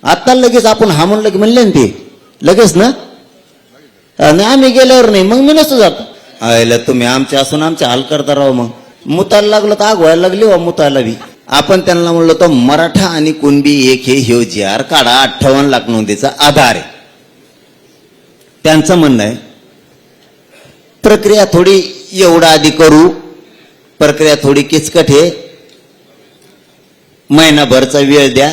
आता लगेच आपण हा म्हणलं की म्हणले ना ते लगेच ना. आणि आम्ही गेल्यावर नाही मग मी नसतो जात. आयला तुम्ही आमच्या असून आमचे हाल करता राव. मग मुतायला लागलं तर आग व्हायला लागली वा मुतायला बी. आपण त्यांना म्हणलो तर मराठा आणि कुणबी एक हे ह्यो जी आर काढा 58 लाख नोंदीचा आधार आहे. त्यांचं म्हणणं आहे प्रक्रिया थोडी एवढा आधी करू, प्रक्रिया थोडी किचकट आहे, महिनाभरचा वेळ द्या.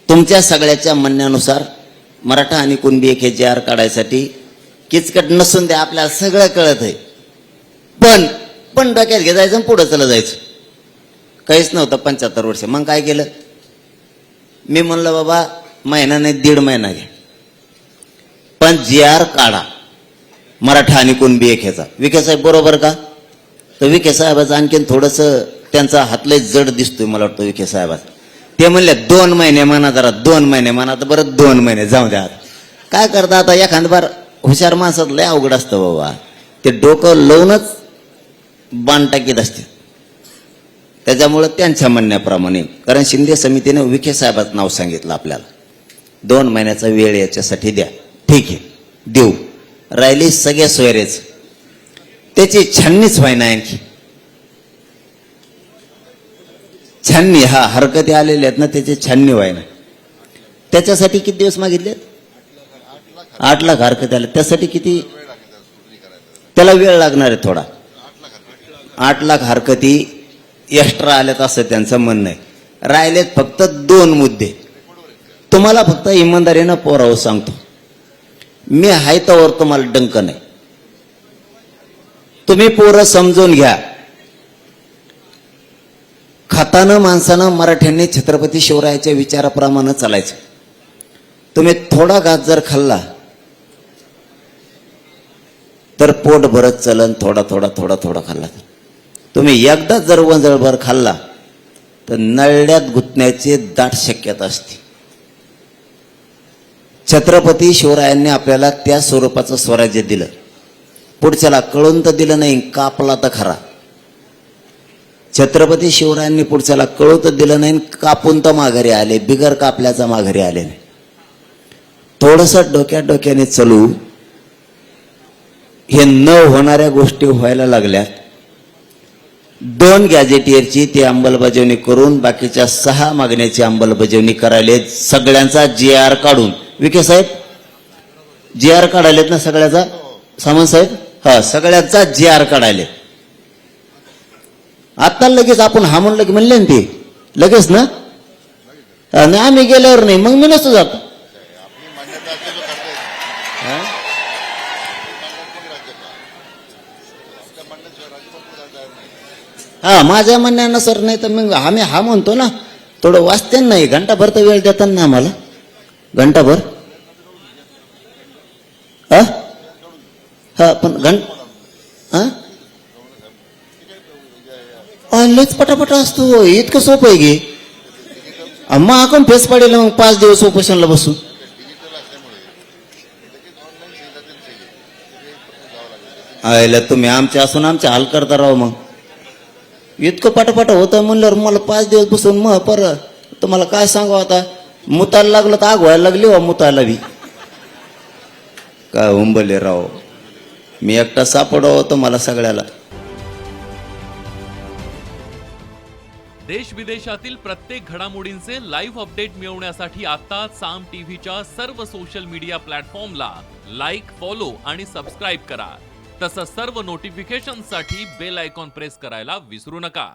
तुमच्या सगळ्याच्या म्हणण्यानुसार मराठा आणि कुणबी एक हे जी आर काढायसाठी किचकट नसून द्या, आपल्याला सगळं कळत आहे. पण डोक्यात घे जायचं पुढं चला जायचं. काहीच नव्हतं 75 वर्ष. मग काय केलं मी म्हणलं बाबा महिना नाही 1.5 महिना घ्या, पण जी आर काढा मराठा आणि कुणबी एक ह्याचा. विखे साहेब बरोबर का? तर विखे साहेबाचं आणखीन थोडस त्यांचा हातलंय जड दिसतोय मला वाटतं विखे साहेबाचा. ते म्हणले 2 महिने म्हणा, जरा 2 महिने म्हणा. तर बरं 2 महिने जाऊ द्या. काय करता आता एखाद बार हुशार माणसात लय अवघड असतं बाबा. ते डोकं लावूनच बाण टाकीत असते. त्याच्यामुळं त्यांच्या म्हणण्याप्रमाणे, कारण शिंदे समितीने विखे साहेबाचं नाव सांगितलं आपल्याला, 2 महिन्याचा वेळ याच्यासाठी द्या. ठीक आहे देऊ. राहिली सगळ्या सोयरेच त्याची छाननीच व्हायना. आणखी छाननी हा हरकती आलेल्या आहेत ना त्याची छाननी व्हायना. त्याच्यासाठी किती दिवस मागितले? 8 लाख हरकती आले. त्यासाठी किती त्याला वेळ लागणार आहे थोडा. 8 लाख हरकती एक्स्ट्रा आल्यात असं त्यांचं म्हणणं आहे. राहिलेत फक्त 2 मुद्दे. तुम्हाला फक्त इमानदारीनं पोरावं सांगतो, मी हाय तोवर तुम्हाला डंक नाही. तुम्ही पोरं समजून घ्या. खातानं माणसानं मराठ्यांनी छत्रपती शिवरायाच्या विचाराप्रमाणे चालायचं. तुम्ही थोडा घात जर खाल्ला तर पोट भरत चलन. थोडा थोडा थोडा थोडा खाल्ला तर तुम्ही एकदा जर वंजळभर खाल्ला तर नळ्यात गुंतण्याची दाट शक्यता असते. छत्रपती शिवरायांनी आपल्याला त्या स्वरूपाचं स्वराज्य दिलं. पुढच्याला कळून तर दिलं नाही, कापला तर खरा. छत्रपती शिवरायांनी पुढच्याला कळू तर दिलं नाही, कापून तर माघारी आले, बिगर कापल्याचा माघारी आले नाही. थोडस डोक्याने चलू. हे न होणाऱ्या गोष्टी व्हायला लागल्यात. 2 गॅजेटियरची ती अंमलबजावणी करून बाकीच्या 6 मागण्याची अंमलबजावणी करायला सगळ्यांचा जी आर काढून. विखे साहेब जी आर काढायलेत ना सगळ्याचा? सामंत साहेब हा सगळ्याचा जी आर काढायले. आता लगेच आपण हा म्हणलं की म्हणले ना ते लगेच ना. आणि आम्ही गेल्यावर नाही मग मी नसतो जात. हा माझ्या म्हणण्यानुसार नाही तर मग आम्ही हा म्हणतो ना. थोडं वाचते नाही, घंटाभर तर वेळ देतात ना आम्हाला. घंटाभर हा पण लयच पटापटा असतो. इतकं सोपं आहे गे. मग आपण फेस पाडेल मग 5 दिवस उपोषणला बसू. आयला तुम्ही आमच्या असून आमचे हाल करता राव. मग इतकं पटापट होतं म्हणल्यावर मला 5 दिवस बसून मग परत तुम्हाला काय सांगू आता. मुतायला लागलं तर आग व्हायला लागली वा मुतायला बी. काय उंबले राव. मी एकटा सापडो होतो मला सगळ्याला. देश विदेशातील प्रत्येक घडामोडींचे लाईव्ह अपडेट मिळवण्यासाठी आता साम टीव्हीच्या सर्व सोशल मीडिया प्लॅटफॉर्मला लाईक, फॉलो आणि सबस्क्राईब करा. तसंच सर्व नोटिफिकेशनसाठी बेल आयकॉन प्रेस करायला विसरू नका.